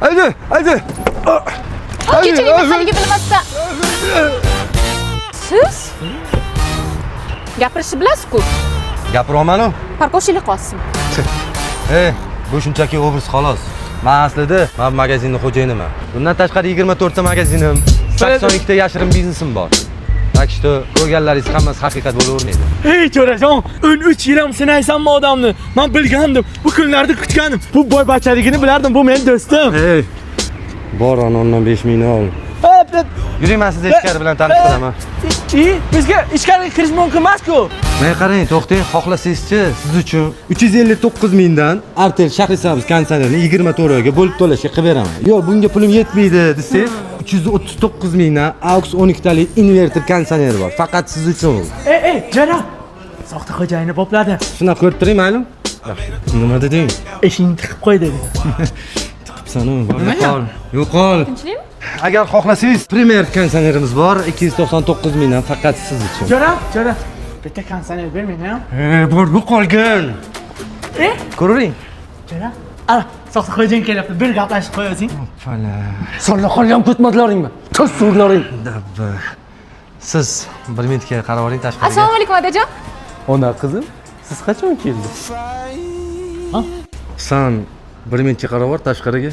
Haydi. Kechagi masalaga bilmasdan. Siz? Gapirishni bilasiz-ku. Gapiryapman-ku. Parkovchilik qilsin. Bu shunchaki obraz xolos. Men aslida men magazinning xo'jayiniman. Bundan tashqari 24 ta magazinim, 82 ta yashirin biznesim bor. Tak что ko'rganlaringiz hammasi haqiqat bo'lavermaydi. Ey jo'rajon, 13 yil ham sinaysanmi odamni? Men bilgandim, bu kunlarni kutganim. Bu boybachaligini bilardim, bu men do'stim. Bor ondan 5 mingni ol. Yuring, men sizni ichkari bilan tanishtiraman. Bizga ichkariga kirish mumkin emas-ku. Men qarang, to'xtang, xohlasangizchi siz uchun 359 mingdan Artel Shahrisabz konditsionerini 24 oyga bo'lib to'lashga qilib beraman. Yo'q, bunga pulim yetmaydi desangiz, 339 mingdan AUX 12 talik inverter konditsioneri bor. Faqat siz uchun. Ey, jo'ra. Soxta xo'jayini bopladi. Shuna ko'rib turing, mayli? Nima deding? Eshikni tiqib qo'y dedi. Tiqibsan-ku, yo'qol. Tinchlikmi? Agar xohlasangiz, Premier konditsionerimiz bor, 299 mingdan faqat siz uchun. Jo'ra. Bitta konditsioner bermaydi, ha? Bor, yo'qolgan. Ko'ring. Jo'ra. Ana, soxta xo'jayin kelyapti. Bir gaplashib qo'yasing. Fala. Sonlar qolgan ketmadlaringmi? To'surlaring. Dabba. Siz 1 minutga qarab oling tashqariga. Assalomu alaykum otajon. Ona qizim, siz qachon keldingiz? San 1 minutga qarab or tashqariga.